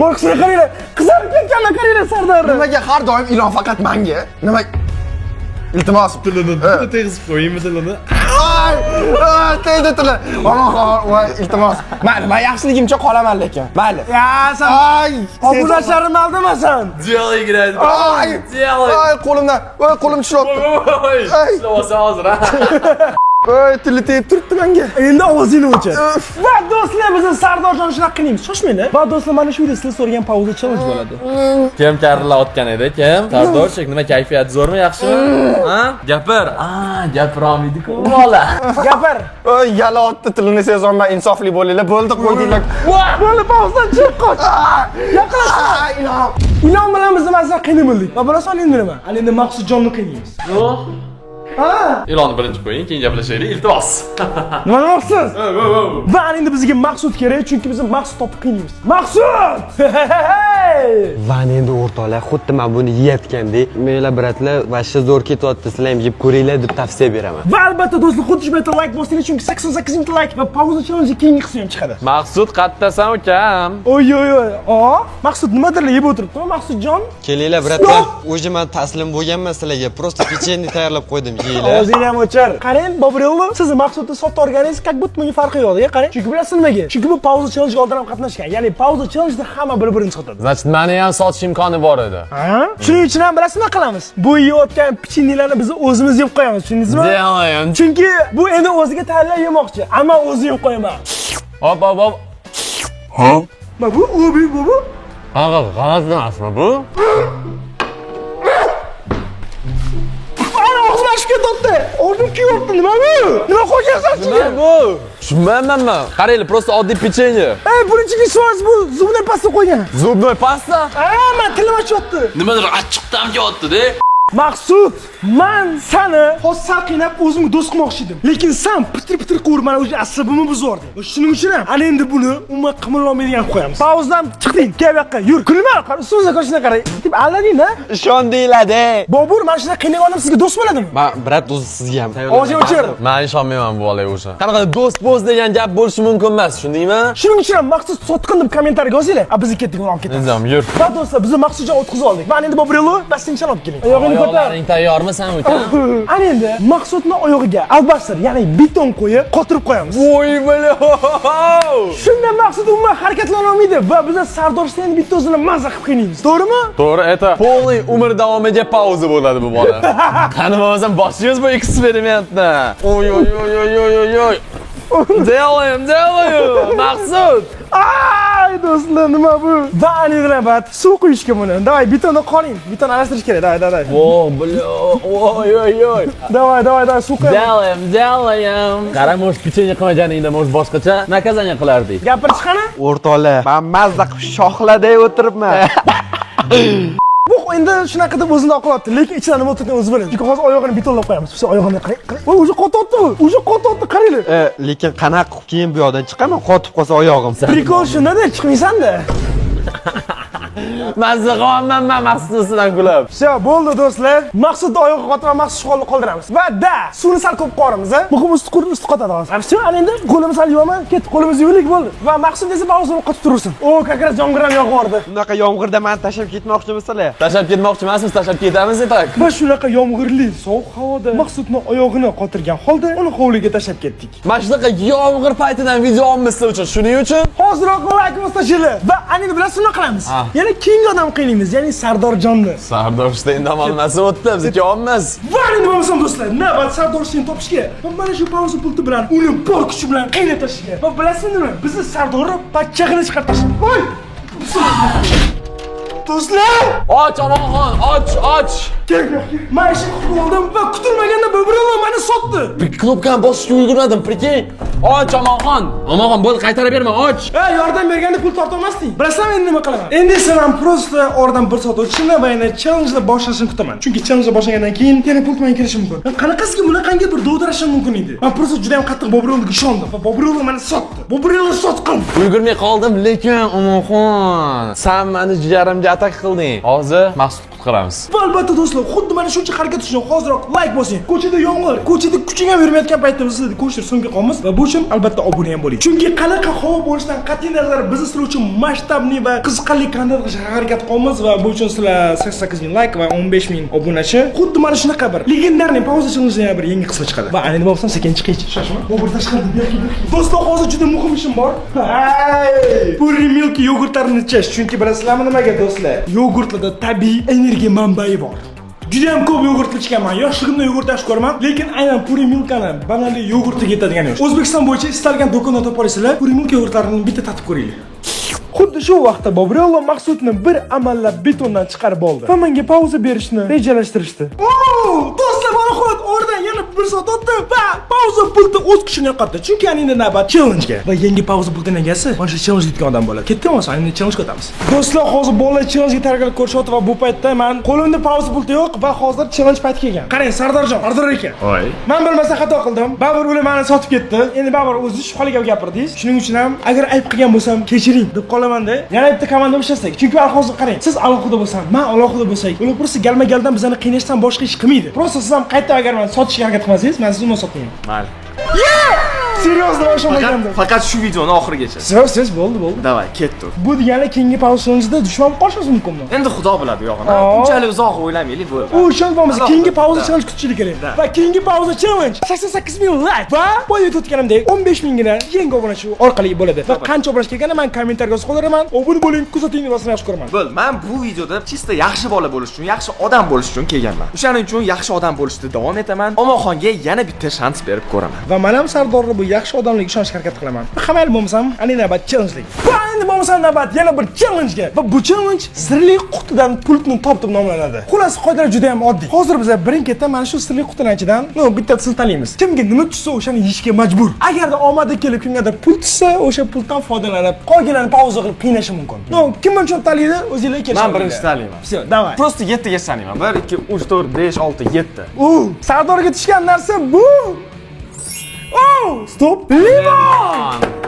Qo'rqishni qaranglar. Qizarib ketganlar qaranglar Sardor. Nimaga har doim ilon faqat menga? Nima? Iltimos, tilini tegizib qo'yingmi tilini? Tegdi tili. Omonxon, voy, iltimos. Mayli, men yaxshiligimcha qolaman lekin. Mayli. Ya, sen obunacharimni aldamasan. Jiyoli giradi. Ay, qo'limdan. Voy, qo'lim tushibdi. Ishlasa hozir ha. Voy, tili tegib turibdi menga. Endi ovozingni o'chir. Va do'stlar, biz Sardorjon shunaqa qilamiz. Shoshmanglar. Va do'stlar, mana shu videoda sizlar so'ragan pauza challenge bo'ladi. Kim karilayotgan edi? Kim? Sardorchik, nima kayfiyat zo'rmi, yaxshimi? Ha? Gapir. Gapira olmaydi-ku bola. Gapir. Voy, yala otdi tilini sezolmay insofli bo'linglar. Bo'ldi, qo'ydinglar. Bo'ldi, pauzadan chiq qoch. Yaqinlashma. Ilon bilan biz masalan qiynamadik. Va bilasan endi nima? Endi Maqsudjonni qiynaymiz. Ha? Ilonni birinchi qo'ying, keyin gaplashaylik, iltimos. Nima demoqchisiz? Va endi bizga maqsud kerak, chunki biz maqsud topib qiynaymiz. Maqsud! Van endi o'rtoqlar, xuddi men buni yeyotgandek, menglar bratlar, vashcha zo'r ketyapti, sizlar ham yeb ko'ringlar deb tavsiya beraman. Va albatta do'stlar, xuddi shu bilan like bosinglar, chunki 88 ming like va pauza challenge keyingi qismi ham chiqadi. Maqsud qattasan ukam. Oy. Maqsud nimadirlar yeb o'tiribdi, Maqsudjon? Kelinglar bratlar, o'zi men taslim bo'lganman sizlarga, просто pechenni tayyorlab qo'ydim, yeyinglar. O'zingni ham o'char. Qarang, Boburello, sizni Maqsudni sotib olganingiz как будто bunga farqi yo'q, qarang. Chunki bilasizmi nimaga? Chunki bu pauza challenge oldin ham qatnashgan. Ya'ni pauza challenge-da hamma bir-birini sotadi. Значит, meni ham sotish imkoni bor edi. Ha? Shuning uchun ham bilasizmi nima qilamiz? Bu yeyotgan pechennilarni biz o'zimiz yeb qo'yamiz, tushundingizmi? Deyman. Chunki bu endi o'ziga tayyorlab yemoqchi, ammo o'zi yeb qo'yaman. Hop. Ma bu bu. Qanaqa g'alati emasmi bu? Ana og'zim ochib ketdi. O'zim kiyapti, nima bu? Nima qo'ygansiz ichiga? Bu? Tushunmayapman. Qaranglar, просто oddiy pechenye. Buning ichiga so'z bu zubnoy pasta qo'ygan. Zubnoy pasta? Men tilim ochyapti. Nimadir achchiq ta'm kelyapti-da. Maqsud, men seni hozir qiynab o'zimga do'st qilmoqchi edim. Lekin sen pitir qilib mana o'sha asabimni buzording. Shuning uchun ham ana endi buni umuman qimirolmaydigan qilib qo'yamiz. Pauzdan chiqding, kel bu yoqqa, yur. Kulma, qara, ustimizga ko'rishni qarang. Deb allading-da. Ishondinglar-da. Bobur, mana shunday qiynaganim sizga do'st bo'ladimi? Men brat o'zi sizga ham tayyorladim. O'zi o'chir. Men ishonmayman bu olay o'sha. Qanaqa do'st degan gap bo'lishi mumkin emas, tushundingmi? Shuning uchun ham Maqsud sotqin deb kommentariyaga yozinglar. Biz ketdik, uni olib ketamiz. Nizam, yur. Va do'stlar, biz Maqsudjon o'tkazib oldik. Men endi Boburello, bastingchani olib keling. Oyog'ini ko'tar. Tayyormi sen ukam? Ana endi Maqsudning oyog'iga albasir, ya'ni beton qo'yib, qotirib qo'yamiz. Voy balo. Shunda Maqsud umuman harakatlana olmaydi va biz Sardorsteyn bitta o'zini mazza qilib qiynaymiz. To'g'rimi? To'g'ri, это полный umr davomiga pauza bo'ladi bu bola. Qani bo'lmasam boshlaymiz bu eksperimentni. Oy. Делаем. Maqsud. Ay do'stlar, nima bu? Va aniqlabat, suv quyishga buni. Davay, betonni qoling. Beton aralashtirish kerak. Davay. Voy balo. Oy. Davay, suv qo'y. Делаем. Qara, mo'sh pechenye qilmaganingda mo'sh boshqacha nakazanya qilardik. Gapirish qani? O'rtoqlar, men mazza qilib shoxladay o'tiribman. Bu endi shunaqa deb o'zini oqlayapti, lekin ichidan nima o'tayotganini o'zi biladi. Chunki hozir oyog'ini betonlab qo'yamiz. Siz oyog'ini qarang. Voy, o'zi qotyapti bu. O'zi qotyapti, qaranglar. Lekin qanaqa qilib keyin bu yoqdan chiqaman, qotib qolsa oyog'im. Prikol shunda-da, chiqmaysan-da. Mazza qilyapman men Maqsuddan kulib. Все, bo'ldi do'stlar. Maqsudni oyog'i qotib, Maqsud holda qoldiramiz. Va suvni sal ko'p qo'yamiz, a? Muhim usti qotadi hozir. Все, ana endi qo'limiz sal yuvaman, ketib qo'limiz yuvlik bo'ldi. Va Maqsud esa pauzani qotib tursin. O, как раз yomg'ir ham yog'ardi. Bunaqa yomg'irda men tashlab ketmoqchimisizlar? Tashlab ketmoqchi emasmiz, tashlab ketamiz etak. Biz shunaqa yomg'irli, sovuq havoda Maqsudning oyog'ini qotirgan holda uni hovliga tashlab ketdik. Mana shunaqa yomg'ir paytidan video olamiz sizlar uchun. Shuning uchun Hoziroq like bosishinglar. Va ana endi bilasizmi nima qilamiz? Yana keyingi odam qiynaymiz, ya'ni Sardorjonni. Sardorsteyn namoznasi o'tdi, bizga olmas. Va endi bo'lmasam do'stlar, navbat Sardorsteyn topishga va mana shu pauza pulti bilan uni bor kuchi bilan qiynab tashlashga. Va bilasizmi nima? Bizni Sardorni pachchag'ini chiqarib tashladi. Voy! Do'stlar! Och, Omonxon, och. Men ishni qilib oldim va kutilmaganda Boburello meni sotdi. Bir knopkani bosishga ulgurmadim, prikey. Och, Omonxon, bo'ldi, qaytarib berma, och. Yordam berganda pul torta olmasding. Bilasizmi endi nima qilaman? Endi esa men prosta oradan bir soat o'tishini va yana challenge boshlashini kutaman. Chunki challenge boshlangandan keyin yana pul bilan kelishi mumkin. Qanaqasiga bunaqangi bir dovdirashim mumkin edi. Men prosta juda ham qattiq Boburelloga ishondim va Boburello meni sotdi. Boburello sotqin. Ulgurmay qoldim, lekin Omonxon, sen meni jigarimga atak qilding. Hozir Maqsud qutqaramiz. Albatta do'stlar, xuddi mana shuncha harakat uchun hoziroq like bosing. Ko'chada yomg'ir, ko'chada kuching ham yurmayotgan paytda biz sizni ko'chir so'ngga qolamiz va bu uchun albatta obuna ham bo'ling. Chunki qanaqa havo bo'lishidan qat'iy nazar biz sizlar uchun masshtabli va qiziqarli kontent qilishga harakat qilamiz va bu uchun sizlar 88 ming like va 15 ming obunachi. Xuddi mana shunaqa bir legendarniy pauza challenge bir yangi qismi chiqadi. Va endi bo'lsam sekin chiqaychi, shoshma. Bobur tashqarida berki. Do'stlar, hozir juda muhim ishim bor. Puri milk yogurtlarini ichish. Chunki bilasizlarmi nimaga do'stlar? Yogurtlarda tabiiy energiya manbai bor. Juda ham ko'p yogurt ichganman. Yoshligimda yogurt yaxshi ko'raman, lekin aynan Puri Milkani bananli yogurtiga yetadigan yo'q. O'zbekiston bo'yicha istalgan do'konda topa olasizlar. Puri Milk yogurtlarining bitta tatib ko'ringlar. Xuddi shu vaqtda Bobrello Maqsudni bir amallab betondan chiqarib oldi va menga pauza berishni rejalashtirishdi. Do'stlar, mana hozir oradan yana 1 soat o'tdi va pauza pulti o'z kuchini yo'qotdi. Chunki endi navbat challenge-ga. Va yangi pauza pultining egasi mana shu challenge yutgan odam bo'ladi. Ketdimi o'zi? Endi challenge o'tamiz. Do'stlar, hozir bolalar challenge-ga tayyorgarlik ko'rishyapti va bu paytda men qo'limda pauza pulti yo'q va hozir challenge payti kelgan. Qarang, Sardorjon, Sardor aka. Voy. Men bilmasa xato qildim. Babur ular meni sotib ketdi. Endi Babur o'zi shubhali gap gapirdingiz. Shuning uchun ham agar ayb qilgan bo'lsam, kechiring deb qolaman-da. Yana bitta komanda ushlasak. Chunki hozir qarang, siz alohida bo'lsam, men alohida bo'lsak, ular просто galma-galdan bizani qiynashdan boshqa ish qilmaydi. Просто siz ham qayta agar meni sotishga harakat qilmasangiz, men sizni sotmayman. Mayli. Seriozda o'shamaganda. Faqat shu videoni oxirigacha. Siz bo'ldi. Davay, ketdik. Bu degani keyingi pauzaimizda dushman qolishi mumkinmi? Endi xudo biladi yog'ini. Unchalik uzoq o'ylamaylik bo'ldi. U ishon bo'lmasa keyingi pauza challenge kutishlik kerak. Va keyingi pauza challenge 88 ming like va boya tutganimdek 15 mingina yangi obunachi orqali bo'ladi. Va qancha obunachi kelganini men kommentarga yozib qoliraman. Obuna bo'ling, kuzating va yaxshi ko'raman. Bo'l, men bu videoda chista yaxshi bola bo'lish uchun, yaxshi odam bo'lish uchun kelganman. O'shaning uchun yaxshi odam bo'lishda davom etaman. Omonxonga yana bitta shans berib ko'raman. Va men ham Sardorni bu yaxshi odamligiga ishonishga harakat qilaman. Xamayli bo'lmasam, ana navbat challenge. Va endi bo'lmasam navbat yana bir challenge-ga. Va bu challenge sirli qutidan pultni topib nomlanadi. Xullas, qoidalar juda ham oddiy. Hozir biz birin-ketdan mana shu sirli qutining ichidan, bitta siltalaymiz. Kimga nima tushsa o'shani yeyishga majbur. Agarda omadi kelib kimgadir pul tushsa, o'sha puldan foydalanib, qolganini pauza qilib qiynashi mumkin. Kim uchun tanlaydi? O'zingizlar kelishing. Men birinchi tanlayman. Все, давай. Prosta 7 ga sanayman. 1 2 3 4 5 6 7. Sardorga tushgan narsa bu. Stop.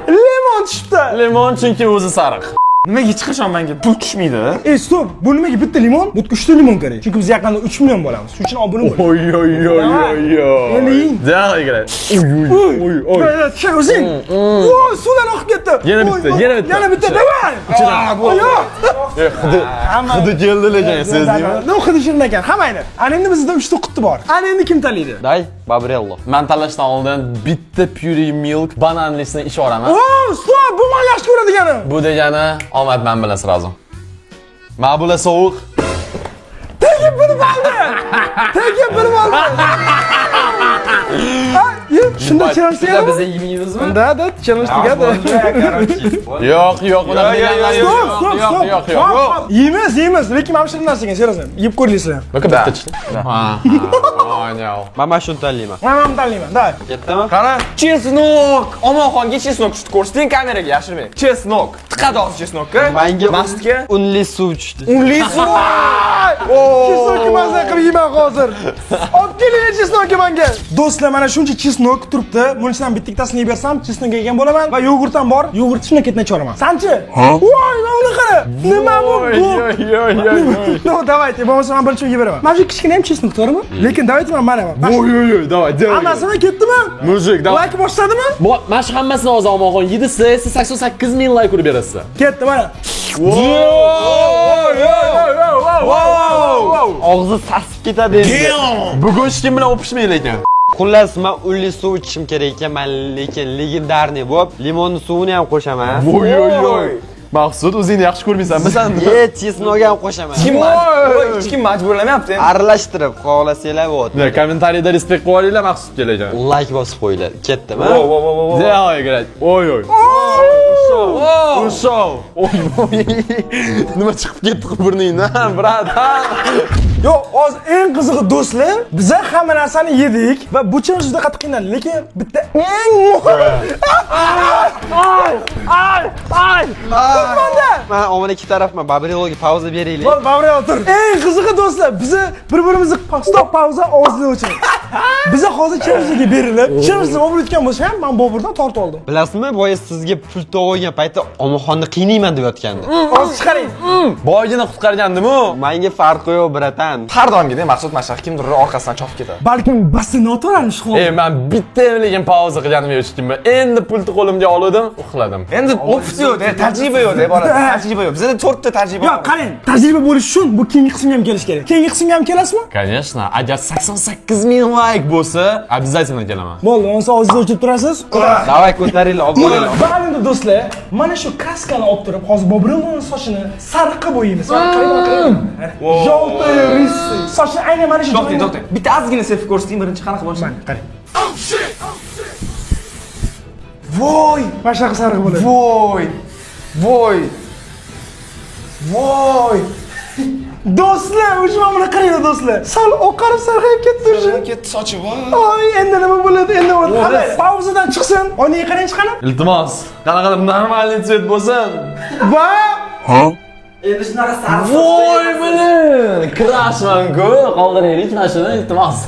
Limon tushdi. Limon chunki o'zi sariq. Nimaga hech qachon menga pul tushmaydi? Stop. Bu nimaga bitta limon? Bu 3 ta limon kerak. Chunki biz yaqinda 3 million bo'lamiz. Shuning uchun obuna bo'ling. Oy. Endi yeng. Daqiq kerak. Oy. Shay o'zing. Suvdan oqib ketdi. Yana bitta. Davay. Hidi keldi lekin sezdingmi? Nima hidi shirin ekan? Hamaydi. Ana endi bizda 3 ta quti bor. Ana endi kim tanlaydi? Day, Bobrello. Men tanlashdan oldin bitta Pure Milk bananlisini ichib olaman. Stop. Bu men yaxshi ko'radiganim. Bu degani omad men bilan sразу. Ma'bula sovuq. Tegib bilib oldi. Shunda challenge Biz yemaymizmi? Da, challenge tugadi. Yo'q, unaqa deganlar yo'q. Yeymiz, lekin mana shu narsaga seriously yeb ko'rasizlar. Baka bitta chiqdi. Ha. Aynan. Men mana shuni tanlayman. Men ham tanlayman, da. Ketdimi? Qara, chesnok. Omonxonga chesnok tushdi, ko'rsating kameraga yashirmang. Chesnok. Tiqadi hozir chesnokka. Menga Mastga unli suv tushdi. Chesnokni mazza qilib yeyman hozir. Olib keling chesnokni menga. Do'stlar, mana shuncha chesnok turibdi. Buning ichidan bittasini yeb bersam, chesnokga yegan bo'laman va yogurt ham bor. Yogurt shunday ketmay choraman. Sanchi? Voy, mana buni qara. Nima bu? No, давайте, bo'lmasa men birinchi yeb beraman. Mana shu kichkina ham chesnok, to'g'rimi? Lekin давайте men mana. Давай. Hammasini ketdimi? Mujik, давай. Like boshladimi? Mana shu hammasini hozir Omonxon yedisi, siz 88 ming like urib berasiz. Ketdi mana. Og'zi sasib ketadi endi. Bugun hech kim bilan o'pishmay lekin. Xullas, men unli suv ichishim kerak ekan, men lekin legendarniy bo'lib, limonning suvini ham qo'shaman. Voy. Maqsud, o'zingni yaxshi ko'rmaysanmi sen? Chesnogni ham qo'shaman. hech kim majburlamayapti. Aralashtirib qolasizlar bo't. Kommentariyada respekt qilib olinglar Maqsudga lekin. Like bosib qo'yinglar. Ketdimi? Daqiq kerak. Oy. Show. Nima chiqib ketdi burningdan, bratan? Yo'q, hozir eng qizig'i do'stlar, biz hamma narsani yedik va bu challenge juda qattiq qiynaldi, lekin bitta eng muhim. Men omon ikki tarafman, Bobrelloga pauza beraylik. Bo'l, Bobrello tur. Eng qizig'i do'stlar, biz bir-birimizni stop pauza ovozini o'chirib. Biz hozir challenge'ga berilib, challenge bo'lib o'tgan bo'lsa ham men Boburdan tortib oldim. Bilasizmi, boya sizga pul to'g'ilgan paytda omonxonni qiynayman deb yotgandi. Hozir chiqaring. Boygina qutqargandim-ku. Menga farqi yo'q, bratan. Tardongida Maqsud mashaq kimdir orqasidan chopib ketadi. Balkim basini noto'g'ri shu. Men bitta lekin pauza qilganim yo'q ekanman. Endi pulni qo'limga oldim, uxladim. Endi opsiya yo'q, tajriba yo'q, bola. Tajriba yo'q. Bizda 4 ta tajriba Yo'q, qarang, tajriba bo'lish uchun bu keyingi qismga ham kelish kerak. Keyingi qismga ham kelasizmi? Конечно, agar 88 ming like bo'lsa, обязательно kelaman. Bo'ldi, o'nsa o'zingiz o'chib turasiz. Davay ko'taringlar, olib boringlar. Ba'zida do'stlar, mana shu kraskani olib turib, hozir Bobrelloning sochini sariqqa bo'yaymiz. Qarang. Желтый рысы. Sochni aynan mana shu joyga. To'xtang. Bitta ozgina selfie ko'rsating, birinchi qanaqa bo'lsa. Qarang. Voy, mana shunaqa sariq bo'ladi. Voy. Voy! Do'stlar, o'sha mana buni qaranglar do'stlar. Sal oqarib sarg'ayib ketdi o'sha. Ketdi sochi voy. Oy, endi nima bo'ladi? Endi bo'ladi. Qani, pauzadan chiqsin. Oynaga qarang chiqani. Iltimos, qanaqadir normalniy svet bo'lsin. Va Endi shunaqa sariq. Voy bilan, krashman-ku, qoldiraylik mana shuni iltimos.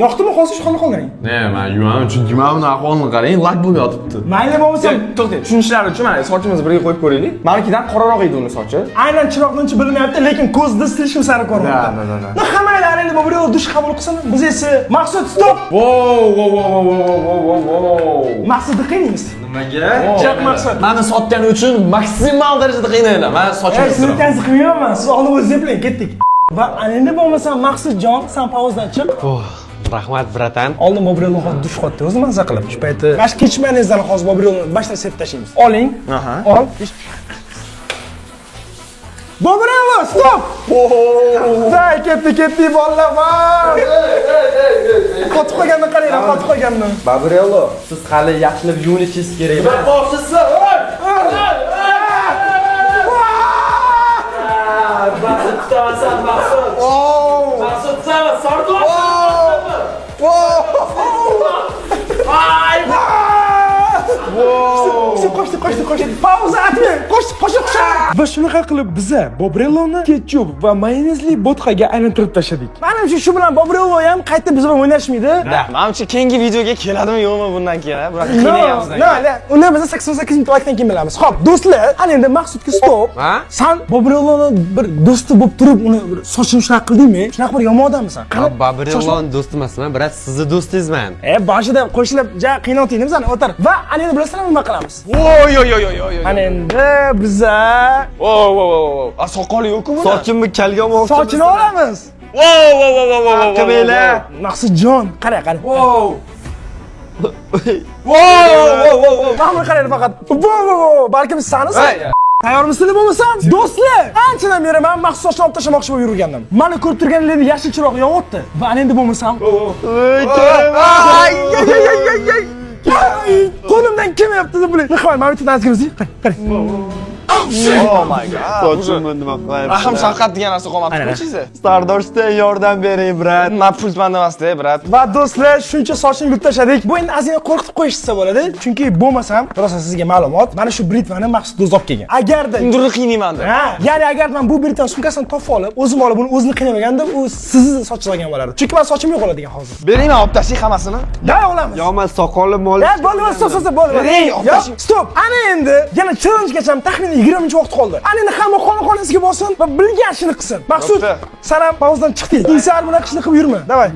yoqdimi hozir shu xona qoldiring. Ne, men yuvaman, chunki mana buni ahvolini qarang, lak bo'lib yotibdi. Mayli bo'lmasa, To'xtang, tushunishlari uchun mana sochimizni birga qo'yib ko'raylik. Menikidan qoraroq edi uni sochi. aynan chiroqninchi bilinmayapti, lekin ko'zda silishim sari ko'ryapti. Da. Hammalar endi bu biroq dush qabul qilsin. Biz esa maqsad stop. Wow. Maqsadni qiynaymiz. Nimaga? Jaq maqsad. Meni sotgani uchun maksimal darajada qiynayman. Men sochimni Sizni tanzi qilmayman. Siz olib o'zingiz eplang, ketdik. Va endi bo'lmasa Maqsudjon, sen pauzdan chiq. Rahmat bratan. Oldin Bobrielni hozir dush qotdi, o'zi mazza qilib. Shu payti mana kechmaningizdan hozir Bobrielni bashlar sepib tashlaymiz. Oling. Aha. Ol. Bobriel, stop! Day ketdi bolalar. Qotib qolganini qaranglar, qotib qolganini. Babrello, siz hali yaxshilab yuvinishingiz kerak. Va boshisi. Maqsud tutasan, Maqsud. Maqsud tutasan, sardosh. Qo'shdi. Pauza atmang. Qo'shib. Biz shunaqa qilib biza Bobrelloni ketchup va mayonezli vodkaga aylantirib tashladik. Menimcha shu bilan Bobrello ham qayta biz bilan o'ynashmaydi. Menimcha keyingi videoga keladimi yo'qmi bundan keyin? Bunaqa qiynayapmiz. Uni biz 88 minut vaqtdan keyin bilamiz. Xo'p, do'stlar, ana endi Maqsudga stop. Sen Bobrelloni bir do'sti bo'lib turib, uni sochini shunaqa qildingmi? Shunaqa bir yomon odamsan. Men Babrellon do'st emasman, brat, sizni do'stingizman. Boshida qo'shilib, ja qiynotdingiz ana o'tar. Va ana endi bilasizlar nima qilamiz? Voy. Ana endi biza Soqoli yo'q-ku buni. Sochimni kalga olmoqchi. sochini olamiz. Qimeylar. Maqsudjon, qara. Mana qarang faqat. Balkim sanisiz. Tayyormisizlar bo'lmasam? Do'stlar, anchadan beri men Maqsud sochini olib tashlamoqchi bo'lib yurgandim. Meni ko'rib turganinglarda yashil chiroq yonyapti. Va ana endi bo'lmasam. Qo'limdan kelmayapti deb bular. Nima qilay? Mana bitta nazgimizni. Qarang. Oh my god. Sochimni nima qilayapsiz? Rahim shafqat degan narsa qolmadi sizni. Sardoshdan yordam bering, brat. Men pultman emas-da, brat. Va do'stlar, shuncha sochni yutib tashladik. Bu endi ozgina qo'rqitib qo'yishsa bo'ladi, chunki bo'lmasam, rosa sizga ma'lumot, mana shu britvani Maqsud o'zi olib kelgan. Agarda Undurni qiynaymanda. ya'ni agar men bu britvani sumkasini topib olib, o'zim olib uni o'zini qiynamaganda, u sizni sochingiz olgan bo'lardi. Chunki men sochim yo'q bo'ladigan hozir. Bering, men olib tashlay hammasini. Da olamiz. Yo, men soqolim mol. Bo'lmasa, stop, bo'lmadi. Stop. Ana endi yana challenge-gacha taxminan 20 vaqt qoldi. Ana endi hamma qonasiga bossin va bilgan ishini qilsin. Maqsud, sen ham pauzadan chiqding. Insar bunaqa ishni qilib yurma. Davay.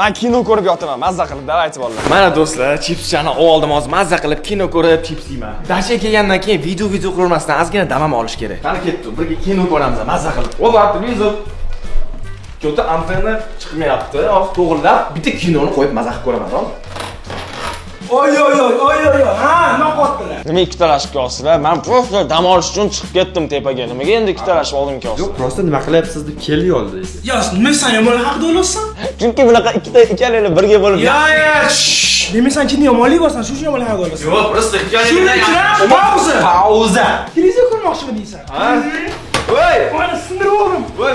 Men kino ko'rib yotaman, mazza qilib, davaychi bolalar. Mana do'stlar, chipschani oldim hozir, mazza qilib kino ko'rib chips yeyman. Dasha kelgandan keyin video ko'rmasdan ozgina dam olish kerak. Qani ketdi, birga kino ko'ramiz, mazza qilib. O'lab, televizor. Cho'ta antenna chiqmayapti. Hozir to'g'rilab, bitta kinoni qo'yib mazza qilib ko'raman, to'g'ri? Oy. Ha, nima qotdilar? Nima ikkitalashib qo'ysizlar? Men просто dam olish uchun chiqib ketdim tepaga. Nimaga endi ikkitalashib oldim qo'ysiz? Yo'q, prosta nima qilyapsiz deb kelib yoldingiz. Yo, nima sen yomon haqida o'ylaysan? Chunki bunaqa ikkalaylar birga bo'lib. Demak, sen chinni yomonlik bo'lsan, shu yomon haqida o'ylaysan. Yo'q, просто Pauza. Pauza. Televizor ko'rmoqchimi deysan? Voy! Mana sindirib oldim. Voy.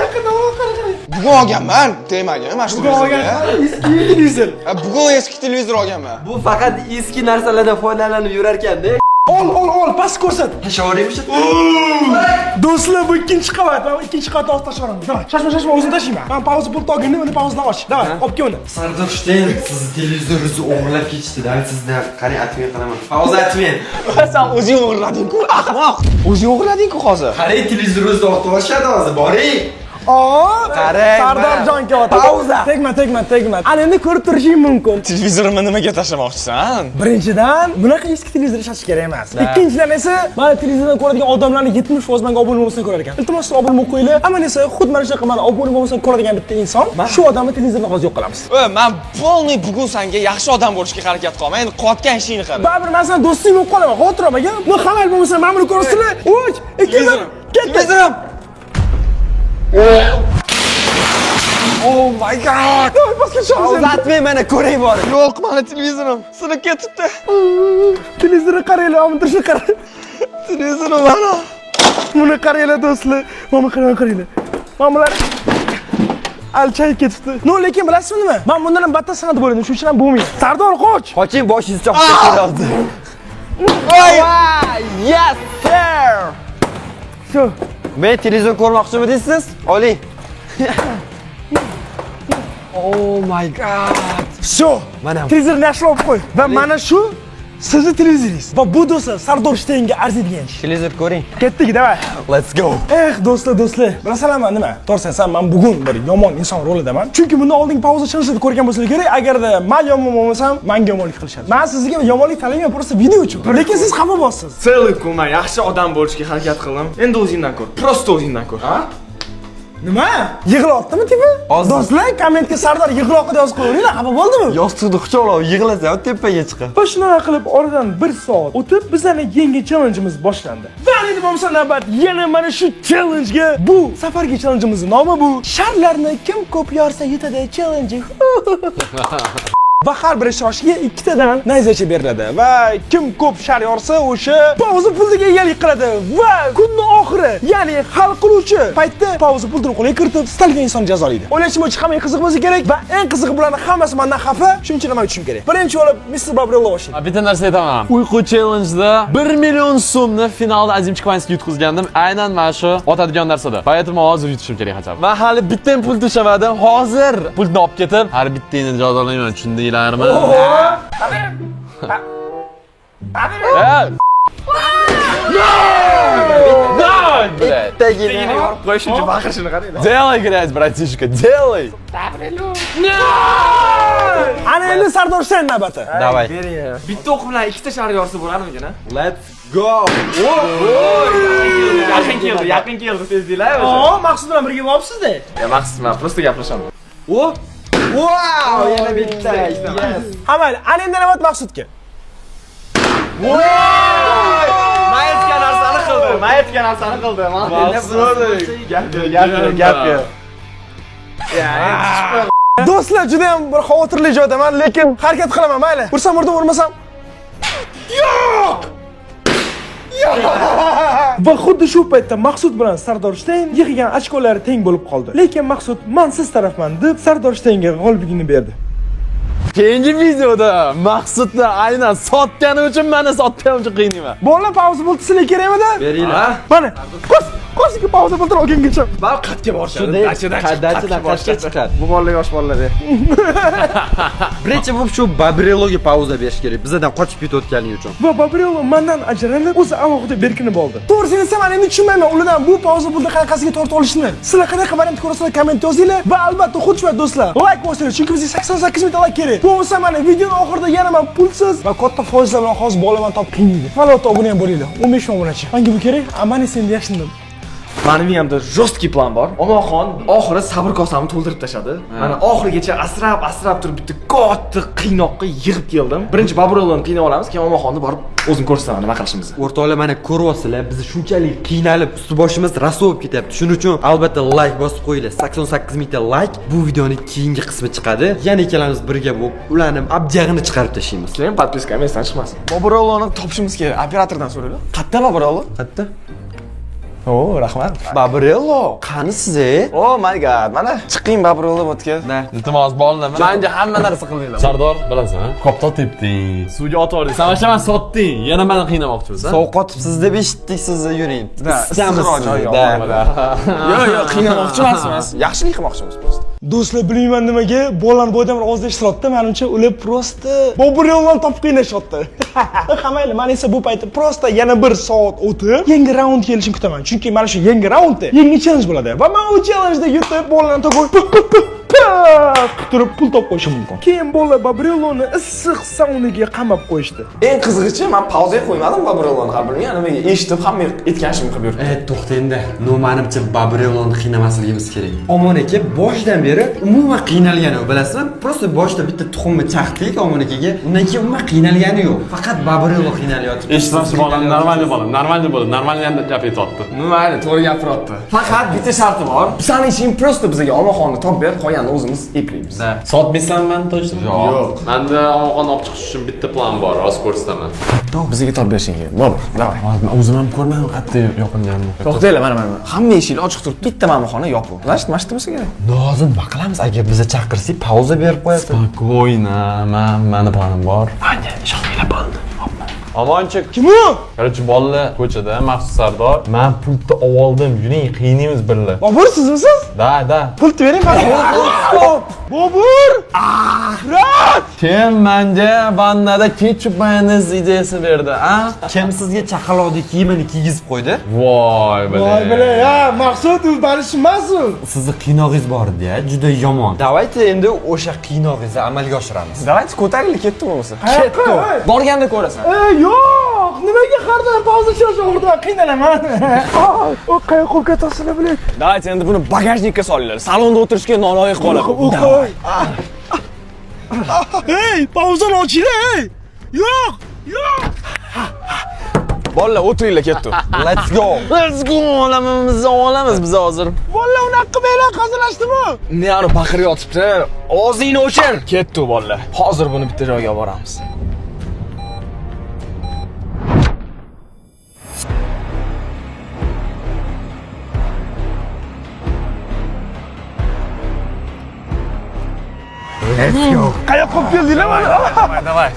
Yaqindan qara. Bugun olganman, tegmagan mana shu televizorga. Eski televizor. Bugun eski televizor olganman. Bu faqat eski narsalardan foydalanib yurar ekanda. Ol, past ko'rsat. Tashaveraymish. Do'stlar, bu ikkinchi qavat. Men ikkinchi qavatni olib tashlaveramiz. Davay, shashma, o'zim tashlayman. Men pauza pultni olgandim, uni pauzadan och. Davay, olib kel uni. Sardoshdan sizni televizoringizni o'g'irlab ketishdi-da. Sizni qarang, atmay qilaman. Pauza atmang. Sen o'zing o'g'irlading-ku, ahmoq. O'zing o'g'irlading-ku hozir. Qarang, televizoringizni olib tashladi hozir. Boring. Qarang, Sardorjon kelyapti. Pauza. Tegma. Ana endi ko'rib turishing mumkin. Televizorimni nimaga tashlamoqchisan? Birinchidan, bunaqa eski televizor ishlatish kerak emas. Ikkinchidan esa, mana televizordan ko'radigan odamlarning 70% menga obuna bo'lmasdan ko'rar ekan. Iltimos, obuna bo'lib qo'yinglar. Ammo esa xuddi mana shunaqa mana obuna bo'lmasdan ko'radigan bitta inson, shu odamni televizorni hozir yo'q qilamiz. Men polniy bugun senga yaxshi odam bo'lishga harakat qilaman. Endi qotgan ishingni qil. Baribir men sen do'sting bo'lib qolaman, xotiramaga. Bu xamal bo'lmasa, men buni ko'rsizlar. Uch, ikkinchidan Televizorim. Oh my god! Uzatmay mana ko'ray bor. Yo'q, mana televizorim sinib ketibdi. televizorni qaranglar, omtirishni qarang. Televizorim mana. Buni qaranglar do'stlar. Mana qaranglar. Mana bular alchayib ketibdi. No, lekin bilasizmi nima? Men bundan ham battar san'at bo'ladim. Shuning uchun ham bo'lmaydi. Sardor, qoch. Qoching, boshingizni chopib ketyapti. Yes, sir. Shu. Men televizor ko'rmoqchimi deysiz? Oling. Oh my god. Shu. Mana. Televizor nashr olib qo'y. Va mana shu sizni televizoringiz. Va bu do'stlar Sardor Shteynga arziydigan ish. Televizor ko'ring. Ketdik, davay. Let's go. Do'stlar, bilasizlarmi nima? To'g'risi, men bugun bir yomon inson rolidaman. Chunki bundan oldin pauza chalishni ko'rgan bo'lsangiz kerak, agarda men yomon bo'lmasam, menga yomonlik qilishadi. Men sizga yomonlik talamayman, просто video uchun. Lekin siz xafa bo'lasiz. Целый kun men yaxshi odam bo'lishga harakat qildim. Endi o'zingdan ko'r. Prosta o'zingdan ko'r. Ha? Nima? Yig'layaptimi tipi? Do'stlar, kommentga Sardor yig'loqida yozib qo'yinglar, xafa bo'ldimi? Yostiqni quchoqlab yig'lasa, tepaga chiqib. Va shunaqa qilib oradan 1 soat o'tib, bizning yangi challenge'imiz boshlandi. Va endi bo'lmasa navbat yana mana shu challenge'ga, bu safargi challenge'imizning nomi bu sharlarni kim ko'p yorsa yetadi challenge. Va har bir ishtirokchiga 2 tadan nayzacha beriladi va kim ko'p shar yorsa o'sha pauza puliga egalik qiladi va kunning oxiri, ya'ni hal qiluvchi paytda pauza pulini qo'lga kiritib, istalgan inson jazolaydi. O'ylashimcha hamma qiziq bo'lsa kerak va eng qizig'i bularning hammasi mendan xafa, shuning uchun nima uchun kerak. Birinchi bo'lib Mr. Babrillo boshlaydi. Bitta narsa aytaman. Uyqu challenge'da 1 million so'mni finalda Azim Chikvanskiy yutqizgandim. Aynan mana shu otadigan narsada. Poyatma hozir yutishim kerak hachab. Men hali bitta pul tushamadim. Hozir pulni olib ketib, har bittangni jazolayman, tushundinglarmi? Bittagina yorib qo'yish uchun baqirishini qaranglar. Делай, грязь, братишка, делай. Ana endi Sardor Shteyn navbati. Davay. Bitta o'q bilan ikkita shar yorsa bo'larmikan, ha? Let's go. Yaqin keldi, sezdinglar Maqsud bilan birga bo'libsiz-da. Ya maqsad, men prosta gaplashaman. Wow, yana bitta. Yes. Hamma, ana endi navbat Maqsudga. Mayetga narsani qildi. Gap yo. Do'stlar, juda ham bir xavotirli joydaman, lekin harakat qilaman, mayli. Ursam urmasam. Yo'q! Va xuddi shu paytda Maqsud bilan Sardor Shteyn yig'gan ochkolari teng bo'lib qoldi. Lekin Maqsud "Men siz tarafman" deb Sardor Shteynga g'olibligini berdi. Keyingi videoda Maqsudni aynan sotgani uchun meni sotganim uchun qiynayman. Bolalar pauza puli sizlarga kerakmidi? Beringlar. Mana, qo'shimcha pauza pulini olgangacha. Bal qatga borishadi. Qadachidan qashga chiqadi. Bu bolalar yosh bolalar. Birinchi bo'lib shu Babrilloga pauza berish kerak. Bizdan qochib ketayotganligi uchun. Va Babrillo mendan ajralib, o'zi alohida berkinib oldi. To'g'risini aytsam, men endi tushunmayman ulardan bu pauza pulni qanaqasiga tortib olishni. Sizlar qanaqa variant ko'rasizlar, komment yozinglar va albatta xushvaqt do'stlar, like bosinglar, chunki bizga 88 ming like kerak. Bo'lmasa mana videoning oxirida yana men pulsiz va katta foizlar bilan hozir bolaman topib qiynaydi. Albatta obuna ham bo'linglar. 15 ming obunachi. Menga bu kerak, ammo endi yaxshidim. Mani hamda jostki plan bor. Omonxon oxiri sabr kosamni to'ldirib tashladi. Mana oxirigacha asrab turib bitta katta qiynoqqa yig'ib keldim. Birinchi Babriloni qiynab olamiz, keyin Omonxonni borib o'zim ko'rsataman nima qilishimizni. O'rtoqlar, mana ko'ryapsizlar, biz shunchalik qiynalib, usti boshimiz raso bo'lib ketyapti. Shuning uchun albatta like bosib qo'yinglar. 88 mingta like. Bu videoning keyingi qismi chiqadi. Yana ikkalamiz birga bo'lib, ularni abjag'ini chiqarib tashlaymiz. Keyin podpiska mesdan chiqmasin. Babriloni topishimiz kerak. Operatordan so'raylar. Qayerda Babrillo? Qayerda? O, rahmat. Babrillo, qani siz? Oh my god. Mana chiqing Babrillo o'tga. Iltimos bolalar, menga hamma narsa qildinglar. Sardor, bilasan, kopta tepding. Suvga otording. Samashaman sotding. Yana meni qiynamoqchimisan? Sovqotibsiz deb eshitdik sizni, yuring. Istamiz. Yo'q, qiynamoqchi emasmiz. Yaxshilik qilmoqchimiz prosta. Do'stlar, bilmayman nimaga bolalar boydan bir ozda ishtirokda, menimcha ular prosta Babriloni topib qiynashyapti. Hammaylar, men esa bu paytda prosta yana 1 soat o'tib, yangi raund kelishini kutaman. Chunki mana shu yangi raundda yangi challenge bo'ladi va men u challengeda yutib bolalarni turib pul topib qo'yishim mumkin. Keyin bolalar Babrilloni issiq sauniga qamab qo'yishdi. Eng qizig'ichi, men pauzaga qo'ymadim Babriloni qabrni. Nimaga eshitib hamma aytganishim qilib yurdim. To'xta endi. Menimcha Babrilloni qiynamasligimiz kerak. Omon aka boshdan beri umuman qiynalgani yo'q, bilasizmi? Prosta boshda bitta tuxumni chaqdik Omon akaga. Undan keyin umuman qiynalgani yo'q. Faqat Babrillo qiynalyapti. Eshitmoqchi bolam, normal bo'ldi. Normal gap aytibdi. Mayli, to'g'ri gapiryapti. Faqat bitta sharti bor. Saning ishing prosta bizga Omonxonni topib ber, qolganini o'zimiz eplaymiz. Sotmaysanmi точно? Yo'q. Menda omoqni olib chiqish uchun bitta plan bor, hozir ko'rsataman. Bizga top berishing kerak. Bobur, davay. Men o'zim ham ko'rmadim qattiq yoqinganini. To'xtanglar, mana. Hamma eshiklar ochiq turibdi. Bitta mehmonxona yopiq. Mashta bo'lsa kerak. Nozim nima qilamiz agar bizni chaqirsak pauza berib qo'yasiz. Spokойно, mani planim bor. Manga ishonmanglar bo'ldi. Omonchik. Kim u? Korоче, bolalar ko'chada Maxsus Sardor. Men pultni oldim. Yuring, qiynaymiz birga. Bobur sizmisiz? Da. Pultni bering mana. Bobur! Murat! Kim menga vannada ketchup mayonez ideyasi berdi, a? Kim sizga chaqaloqni kiyimini kiygizib qo'ydi? Voy Bile ya, Maqsud u barishmas u. Sizni qiynog'ingiz bor edi-ya, juda yomon. Davayte endi o'sha qiynog'ingizni amalga oshiramiz. Davaychi ko'taringlar, ketdi bo'lmasa. Ketdi. Borganda ko'rasan. Yo'q, nimaga har doim pauza chiqish o'rnida qiynalayman? O qayoqqa qo'yib ketasizlar bilan? Davaychi endi buni bagajnikka solinglar. Salonda o'tirishga noloyiq qoladi. Hey, pauzani ochinglar, hey! Yo'q! Bolalar o'tiringlar, ketdi. Let's go. Let's go, olamiz biz hozir. Bolla unaqa qilmanglar, qazilashdimi? Niyani baqirib yotibdi. Og'zingni ochir. Ketdi bolalar. Hozir buni bitta joyga olib boramiz. Qayoqqa olib keldinglar mana? Davay.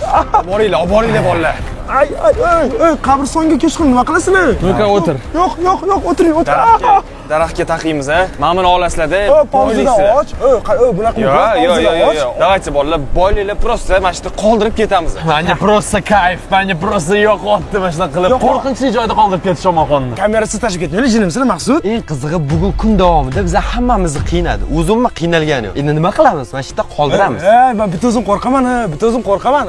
Olib boringlar bolalar. Ay, qabristonga kechqurun nima qilasizlar? Nuka o'tir. Yo'q, o'tiring. Daraxtga taqiymiz, ha? Mana buni olasizlar-da. Pauzadan och. Bunaqa Yo'q. Davaychi bolalar, boylanglar, просто mana shu yerda qoldirib ketamiz. Menga просто kayf, menga просто yo'qotdi mana shunaqa qilib. Qo'rqinchli joyda qoldirib ketish omonxonni. Kamerasiz tashib ketmaylik, jinimsizlar Maqsud. Eng qizig'i bugun kun davomida biz hammamizni qiynadi. O'zimmi qiynalgan yo'q. Endi nima qilamiz? Mana shu yerda qoldiramiz. Men bitta o'zim qo'rqaman.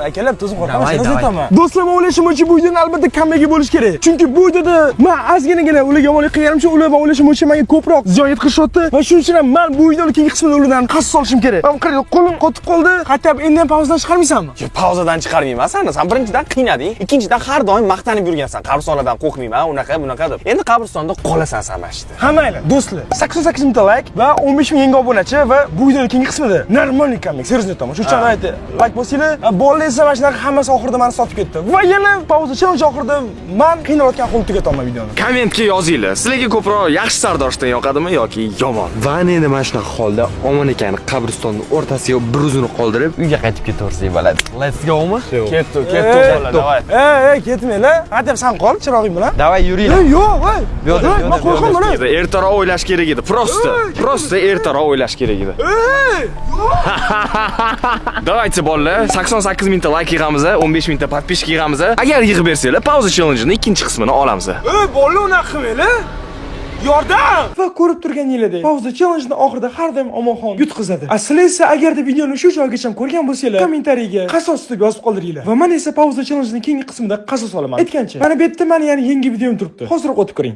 Akalar, bitta o'zim qo'rqaman. Siz aytaman. Do'stlar, men o'ylashim bo'yicha bu videoni albatta kambaga bo'lish kerak. Chunki bu videoda men ozginagina ularga yomonlik qilganimcha, ular men o'ylashim bo'yicha menga ko'proq ziyon yetkazishyapti va shuning uchun ham men bu videoning keyingi qismida ulardan qasos olishim kerak. Men qarang, qo'lim qotib qoldi. Qaytib endi ham pauzadan chiqarmaysanmi? Pauzadan chiqarmayman. Sen birinchidan qiynading, ikkinchidan har doim maqtanib yurgansan. Qabristonlardan qo'rqmayman, unaqa deb. Endi qabristonda qolasan sen mana shu yerda. Hammanglar, do'stlar, 88 ming like va 15 ming yangi obunachi va bu videoning keyingi qismida normalniy komik, seriyosni aytaman. Shu uchun aytdi, like bosinglar. Bolalar esa mana shunaqa hammasi oxirida meni sotib ketdi. Va yana pauza challenge oxirida men qiynalayotgan qo'lni tugatolmay videoni. Kommentga yozinglar. Sizlarga ko'proq yaxshi Sardoshdan yoqadimi yoki yomon? Va endi mana shunaqa holda omon ekan qabristonni o'rtasiga bir o'zini qoldirib uyga qaytib ketaversak bo'ladi. Let's go-mi? Ketdi bolalar, davay. Ketmanglar. Qaytib sen qol chirog'ing bilan. Davay yuringlar. Yo'q, men qo'rqaman mana. Ertaroq o'ylash kerak edi. Prosta ertaroq o'ylash kerak edi. Davaychi bolalar, 88 mingta like yig'amiz, 15 mingta podpiska yig'amiz. Agar yig'ib bersanglar, pauza challenge'ning ikkinchi qismini olamiz. Bolalar unaqa qilmanglar. Yordam! Va ko'rib turganingizdek, pauza challenge'ning oxirida har doim Omonxon yutqizadi. Sizlar esa agarda videoni shu joygacha ko'rgan bo'lsanglar, kommentariyaga qasos deb yozib qoldiringlar. Va men esa pauza challenge'ning keyingi qismida qasos olaman. Aytgancha, mana bu yerda meni yangi videom turibdi. Hozir o'tib ko'ring.